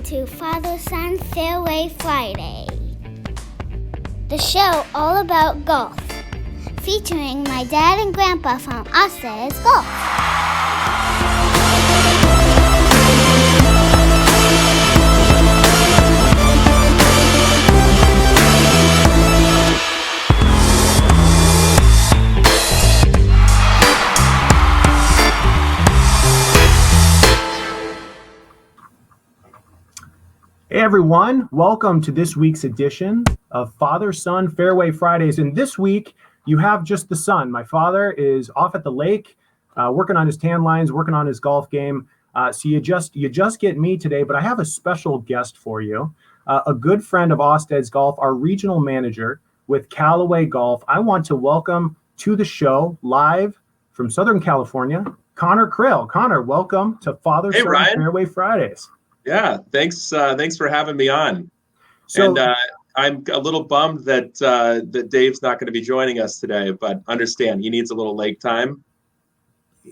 to Father-Son Fairway Friday, the show all about golf, featuring my dad and grandpa from Osted's Golf. Hey everyone, welcome to this week's edition of Father-Son Fairway Fridays. And this week, you have just the son. My father is off at the lake, working on his tan lines, working on his golf game. So you just get me today, but I have a special guest for you, a good friend of Osted's Golf, our regional manager with Callaway Golf. I want to welcome to the show live from Southern California, Connor Crail. Connor, welcome to Father-Son Fairway Fridays. Yeah, thanks for having me on. So, and I'm a little bummed that Dave's not going to be joining us today, but understand he needs a little lake time.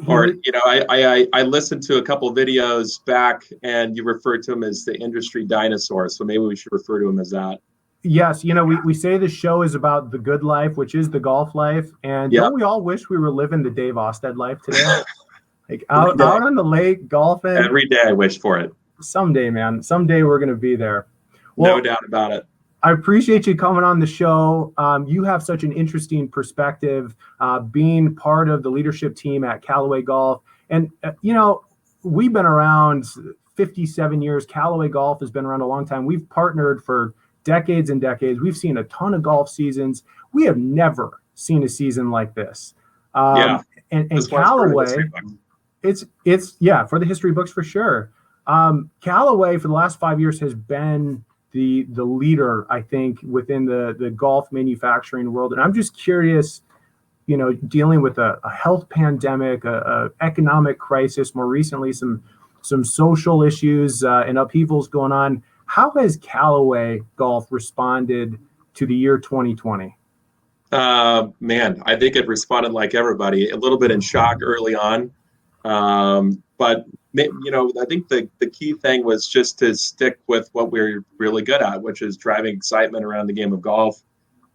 Or, I listened to a couple of videos back, and you referred to him as the industry dinosaur. So maybe we should refer to him as that. Yes, we say the show is about the good life, which is the golf life, and don't we all wish we were living the Dave Osted life today? Like out on the lake golfing. Every day I wish for it. Someday, man. Someday we're going to be there. Well, no doubt about it. I appreciate you coming on the show. You have such an interesting perspective, being part of the leadership team at Callaway Golf. And, we've been around 57 years. Callaway Golf has been around a long time. We've partnered for decades and decades. We've seen a ton of golf seasons. We have never seen a season like this. And Callaway, it's for the history books for sure. Callaway for the last 5 years has been the leader, I think, within the golf manufacturing world. And I'm just curious, dealing with a health pandemic, a economic crisis, more recently some social issues and upheavals going on. How has Callaway Golf responded to the year 2020? Man, I think it responded like everybody, a little bit in shock early on. But I think the key thing was just to stick with what we're really good at, which is driving excitement around the game of golf.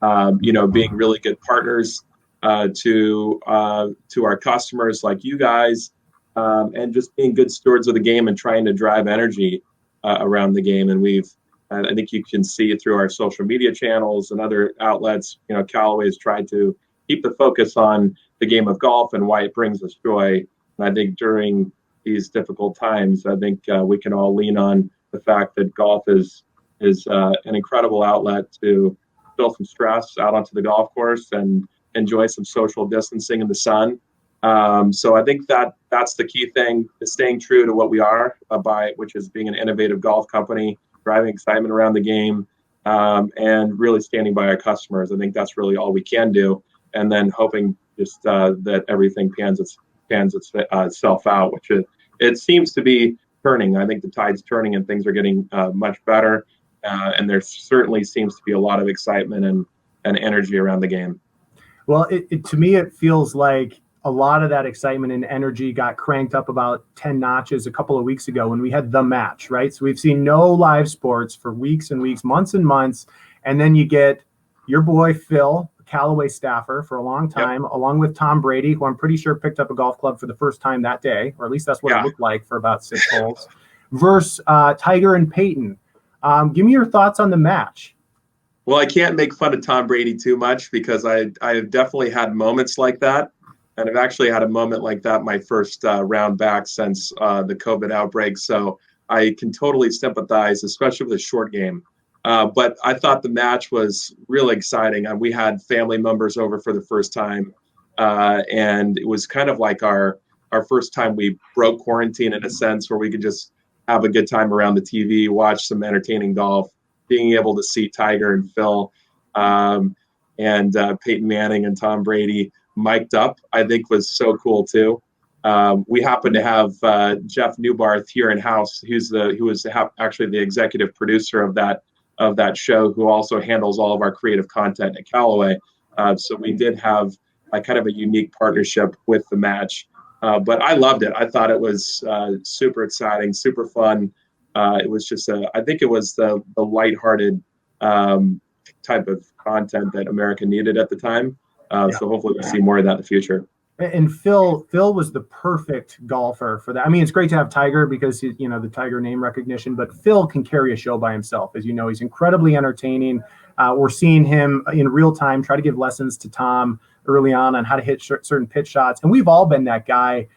Being really good partners to our customers like you guys, and just being good stewards of the game and trying to drive energy around the game. And I think you can see it through our social media channels and other outlets. Callaway has tried to keep the focus on the game of golf and why it brings us joy. And I think during these difficult times, I think we can all lean on the fact that golf is an incredible outlet to fill some stress out onto the golf course and enjoy some social distancing in the sun. So I think that's the key thing, is staying true to what we are, which is being an innovative golf company, driving excitement around the game, and really standing by our customers. I think that's really all we can do. And then hoping just that everything pans itself out, which it seems to be turning. I think the tide's turning and things are getting much better. And there certainly seems to be a lot of excitement and energy around the game. Well, to me, it feels like a lot of that excitement and energy got cranked up about 10 notches a couple of weeks ago when we had the match, right? So we've seen no live sports for weeks and weeks, months and months. And then you get your boy, Phil, Callaway staffer for a long time, along with Tom Brady, who I'm pretty sure picked up a golf club for the first time that day, or at least that's what it looked like for about 6 holes, versus Tiger and Peyton. Give me your thoughts on the match. Well, I can't make fun of Tom Brady too much because I have definitely had moments like that. And I've actually had a moment like that my first round back since the COVID outbreak. So I can totally sympathize, especially with the short game. But I thought the match was really exciting. We had family members over for the first time. And it was kind of like our first time we broke quarantine in a sense, where we could just have a good time around the TV, watch some entertaining golf, being able to see Tiger and Phil and Peyton Manning and Tom Brady mic'd up, I think was so cool too. We happen to have Jeff Newbarth here in house, who was actually the executive producer of that show, who also handles all of our creative content at Callaway. So we did have kind of a unique partnership with the match. But I loved it. I thought it was super exciting, super fun. It was just I think it was the lighthearted type of content that America needed at the time. So hopefully we'll see more of that in the future. And Phil was the perfect golfer for that. I mean, it's great to have Tiger because the Tiger name recognition, but Phil can carry a show by himself. As you know, he's incredibly entertaining. We're seeing him in real time try to give lessons to Tom early on how to hit certain pitch shots, and we've all been that guy.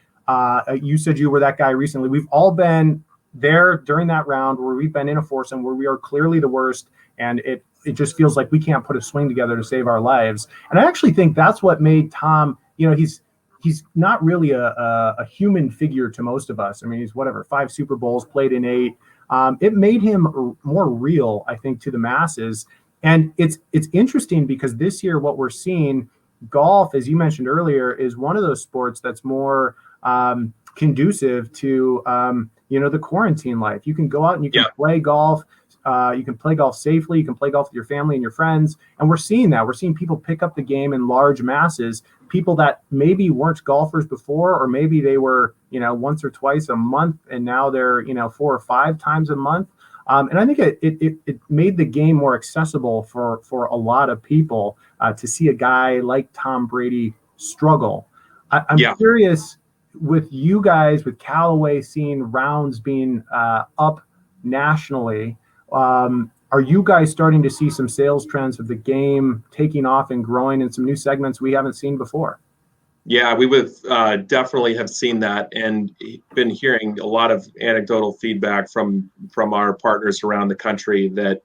You said you were that guy recently. We've all been there during that round where we've been in a foursome where we are clearly the worst, and it just feels like we can't put a swing together to save our lives. And I actually think that's what made Tom. He's not really a human figure to most of us. I mean, he's 5 Super Bowls, played in 8. It made him more real, I think, to the masses. And it's interesting because this year what we're seeing, golf, as you mentioned earlier, is one of those sports that's more conducive to the quarantine life. You can go out and you can play golf. You can play golf safely. You can play golf with your family and your friends. And we're seeing that. We're seeing people pick up the game in large masses. People that maybe weren't golfers before, or maybe they were, once or twice a month, and now they're, 4 or 5 times a month. And I think it made the game more accessible for a lot of people to see a guy like Tom Brady struggle. I'm curious, with you guys, with Callaway seeing rounds being up nationally, are you guys starting to see some sales trends of the game taking off and growing in some new segments we haven't seen before? Yeah, we would definitely have seen that, and been hearing a lot of anecdotal feedback from our partners around the country that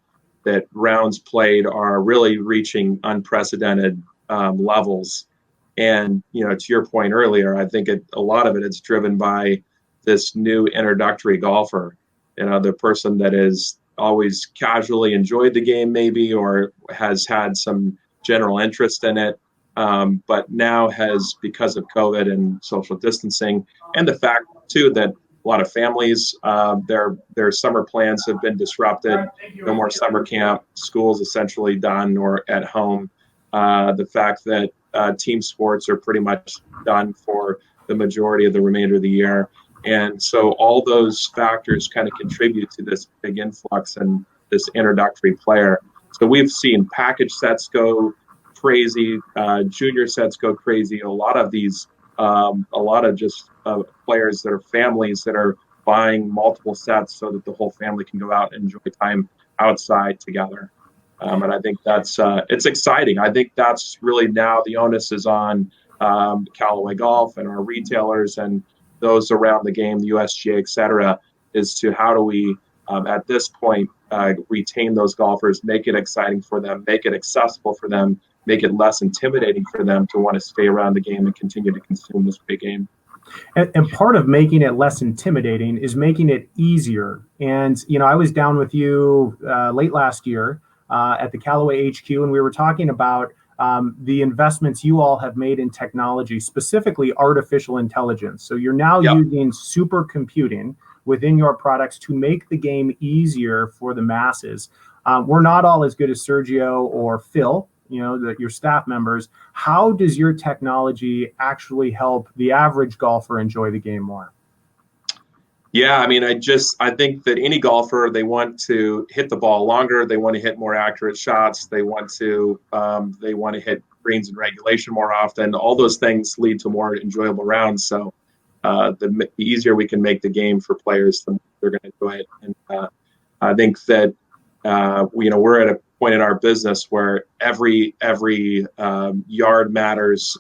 rounds played are really reaching unprecedented levels. And to your point earlier, I think a lot of it's driven by this new introductory golfer, the person that is always casually enjoyed the game maybe, or has had some general interest in it, but now has, because of COVID and social distancing, and the fact too that a lot of families, their summer plans have been disrupted, no more summer camp, school's essentially done or at home, the fact that team sports are pretty much done for the majority of the remainder of the year. And so all those factors kind of contribute to this big influx and this introductory player. So we've seen package sets go crazy, junior sets go crazy. A lot of just players that are families that are buying multiple sets so that the whole family can go out and enjoy time outside together. And I think that's it's exciting. I think that's really now the onus is on Callaway Golf and our retailers and those around the game, the USGA, et cetera, is to how do we, at this point, retain those golfers, make it exciting for them, make it accessible for them, make it less intimidating for them to want to stay around the game and continue to consume this big game. And part of making it less intimidating is making it easier. And, I was down with you late last year at the Callaway HQ, and we were talking about the investments you all have made in technology, specifically artificial intelligence. So you're now using supercomputing within your products to make the game easier for the masses. We're not all as good as Sergio or Phil, your staff members. How does your technology actually help the average golfer enjoy the game more? Yeah, I mean, I think that any golfer, they want to hit the ball longer. They want to hit more accurate shots. They want to hit greens in regulation more often. All those things lead to more enjoyable rounds. So the easier we can make the game for players, the more they're going to enjoy it. And I think that we're at a point in our business where every yard matters.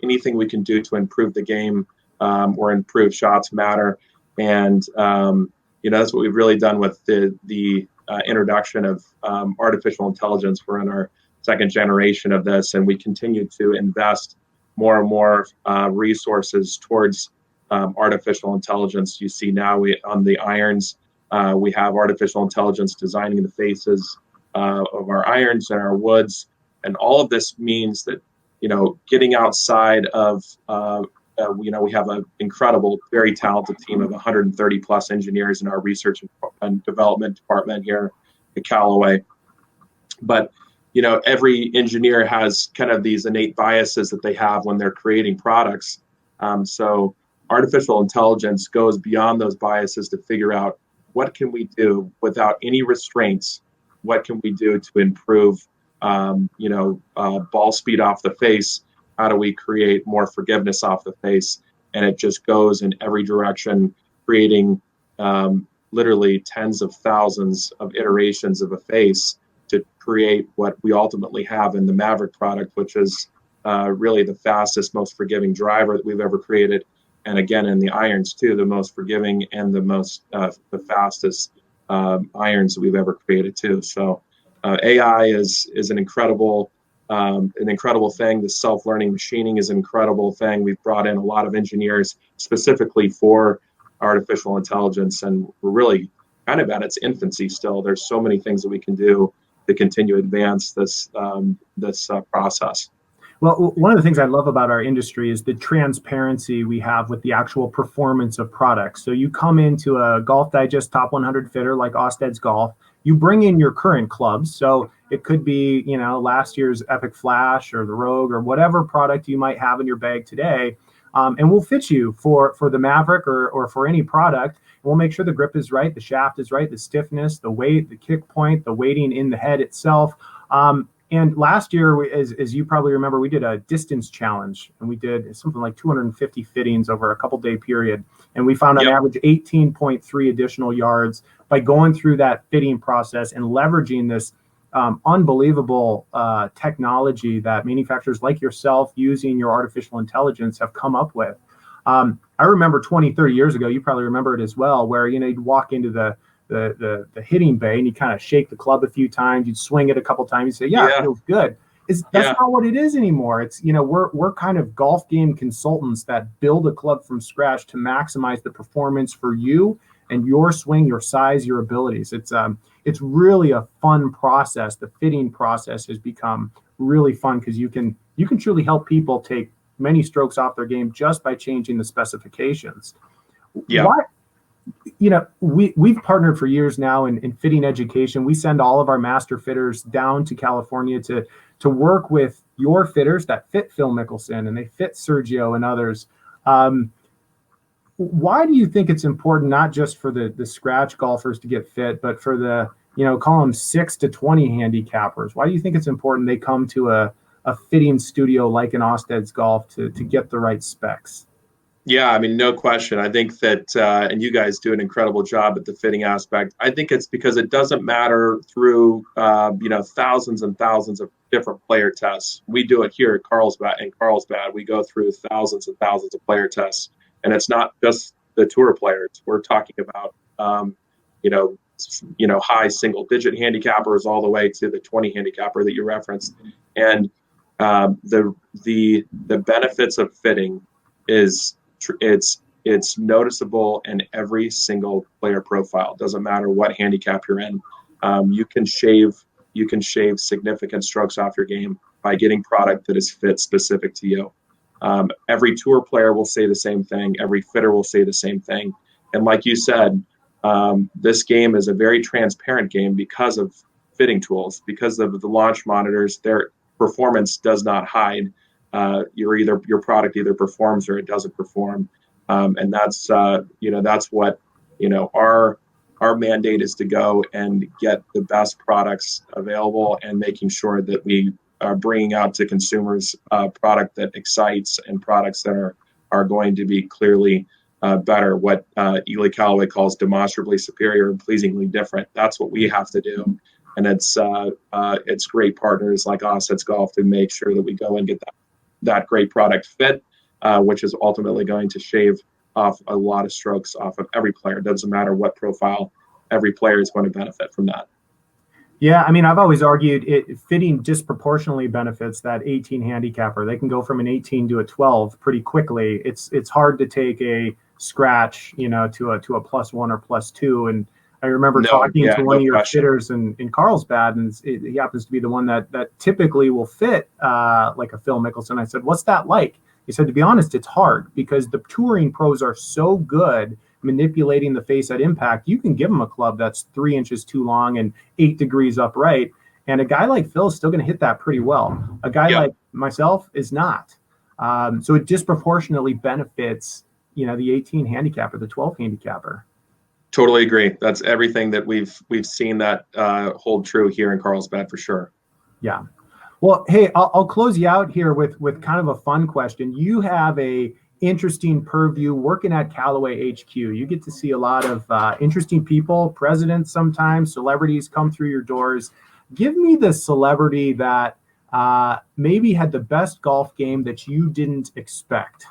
Anything we can do to improve the game or improve shots matter. And that's what we've really done with the introduction of artificial intelligence. We're in our second generation of this, and we continue to invest more and more resources towards artificial intelligence. You see now on the irons, we have artificial intelligence designing the faces of our irons and our woods, and all of this means that getting outside of we have an incredible, very talented team of 130 plus engineers in our research and development department here at Callaway. But, every engineer has kind of these innate biases that they have when they're creating products. So artificial intelligence goes beyond those biases to figure out what can we do without any restraints? What can we do to improve, ball speed off the face? How do we create more forgiveness off the face? And it just goes in every direction, creating literally tens of thousands of iterations of a face to create what we ultimately have in the Maverick product, which is really the fastest, most forgiving driver that we've ever created. And again, in the irons too, the most forgiving and the fastest irons that we've ever created too. So AI is an incredible thing. The self-learning machining is an incredible thing. We've brought in a lot of engineers specifically for artificial intelligence, and we're really kind of at its infancy still. There's so many things that we can do to continue to advance this process. Well, one of the things I love about our industry is the transparency we have with the actual performance of products. So you come into a Golf Digest Top 100 fitter like Osted's Golf, you bring in your current clubs. So it could be, last year's Epic Flash or the Rogue or whatever product you might have in your bag today. And we'll fit you for the Maverick or for any product. We'll make sure the grip is right, the shaft is right, the stiffness, the weight, the kick point, the weighting in the head itself. And last year, as you probably remember, we did a distance challenge, and we did something like 250 fittings over a couple-day period. And we found on average 18.3 additional yards by going through that fitting process and leveraging this unbelievable technology that manufacturers like yourself using your artificial intelligence have come up with. I remember 20, 30 years ago, you probably remember it as well, where you'd walk into the hitting bay and you kind of shake the club a few times, you'd swing it a couple times, you say, it feels good. That's not what it is anymore. It's, we're kind of golf game consultants that build a club from scratch to maximize the performance for you and your swing, your size, your abilities. It's really a fun process. The fitting process has become really fun because you can truly help people take many strokes off their game just by changing the specifications. Yeah. We've partnered for years now in fitting education. We send all of our master fitters down to California to work with your fitters that fit Phil Mickelson and they fit Sergio and others. Why do you think it's important, not just for the scratch golfers to get fit, but for the, call them 6 to 20 handicappers? Why do you think it's important they come to a fitting studio like an Osted's Golf to get the right specs? Yeah, I mean, no question. I think that, and you guys do an incredible job at the fitting aspect. I think it's because it doesn't matter through, thousands and thousands of different player tests. We do it here at Carlsbad. We go through thousands and thousands of player tests, and it's not just the tour players. We're talking about, high single-digit handicappers all the way to the 20 handicapper that you referenced, and the benefits of fitting is it's noticeable in every single player profile. Doesn't matter what handicap you're in. You can shave significant strokes off your game by getting product that is fit specific to you. Every tour player will say the same thing. Every fitter will say the same thing. And like you said, this game is a very transparent game because of fitting tools, because of the launch monitors. Their performance does not hide. Your product either performs or it doesn't perform, and that's what our mandate is, to go and get the best products available and making sure that we are bringing out to consumers a product that excites and products that are going to be clearly better. What Ely Callaway calls demonstrably superior and pleasingly different. That's what we have to do, and it's great partners like Osted's Golf to make sure that we go and get that great product fit, which is ultimately going to shave off a lot of strokes off of every player. It doesn't matter what profile, every player is going to benefit from that. Yeah, I mean, I've always argued fitting disproportionately benefits that 18 handicapper. They can go from an 18 to a 12 pretty quickly. It's hard to take a scratch, to a +1 or +2. And I remember talking to one of your fitters in Carlsbad, and he happens to be the one that typically will fit like a Phil Mickelson. I said, "What's that like?" He said, "To be honest, it's hard because the touring pros are so good manipulating the face at impact. You can give them a club that's 3 inches too long and 8 degrees upright, and a guy like Phil is still going to hit that pretty well. A guy like myself is not. So it disproportionately benefits, the 18 handicapper, the 12 handicapper." Totally agree. That's everything that we've seen that hold true here in Carlsbad for sure. Yeah. Well, hey, I'll close you out here with kind of a fun question. You have a interesting purview working at Callaway HQ. You get to see a lot of interesting people, presidents sometimes, celebrities come through your doors. Give me the celebrity that maybe had the best golf game that you didn't expect.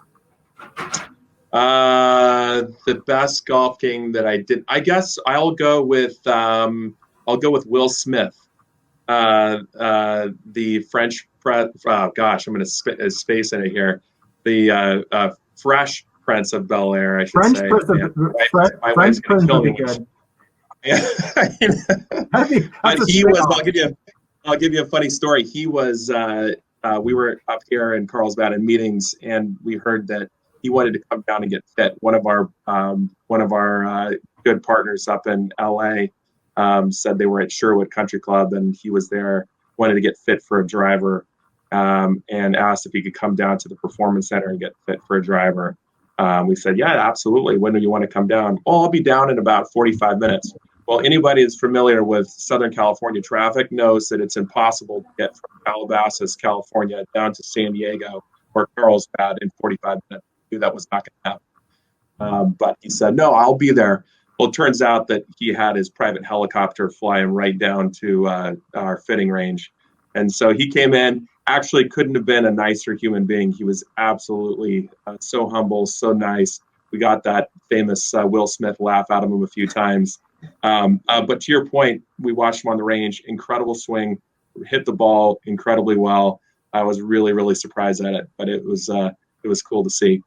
The best golf game that I did, I guess I'll go with Will Smith, the French oh gosh, I'm going to space in it here. The Fresh Prince of Bel Air, I should French say. Prince of My wife's going to kill me. good. Yeah, but he was. I'll give you a funny story. He was. We were up here in Carlsbad in meetings, and we heard that he wanted to come down and get fit. One of our good partners up in LA said they were at Sherwood Country Club, and he was there, wanted to get fit for a driver, and asked if he could come down to the Performance Center and get fit for a driver. We said, yeah, absolutely. When do you want to come down? Oh, I'll be down in about 45 minutes. Well, anybody that's familiar with Southern California traffic knows that it's impossible to get from Calabasas, California, down to San Diego or Carlsbad in 45 minutes. That was not going to happen. But he said, no, I'll be there. Well, it turns out that he had his private helicopter fly him right down to our fitting range. And so he came in, actually couldn't have been a nicer human being. He was absolutely so humble, so nice. We got that famous Will Smith laugh out of him a few times. But to your point, we watched him on the range. Incredible swing, hit the ball incredibly well. I was really, really surprised at it, but it was cool to see.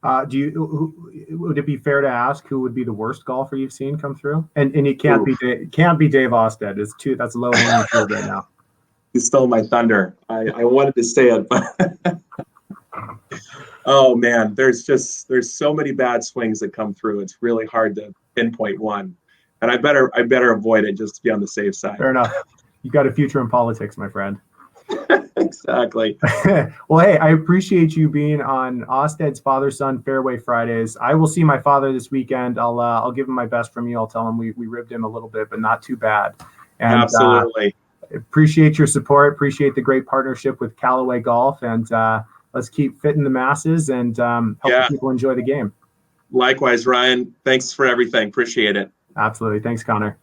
Would it be fair to ask who would be the worst golfer you've seen come through? And it can't be Dave Osted. That's low hanging fruit right now. You stole my thunder. I wanted to say it, but oh man, there's so many bad swings that come through. It's really hard to pinpoint one, and I better avoid it just to be on the safe side. Fair enough. You got a future in politics, my friend. Exactly. Well, hey, I appreciate you being on Osted's Father-Son Fairway Fridays. I will see my father this weekend. I'll give him my best from you. I'll tell him we ribbed him a little bit, but not too bad. And, absolutely. Appreciate your support. Appreciate the great partnership with Callaway Golf, and let's keep fitting the masses and helping people enjoy the game. Likewise, Ryan. Thanks for everything. Appreciate it. Absolutely. Thanks, Connor.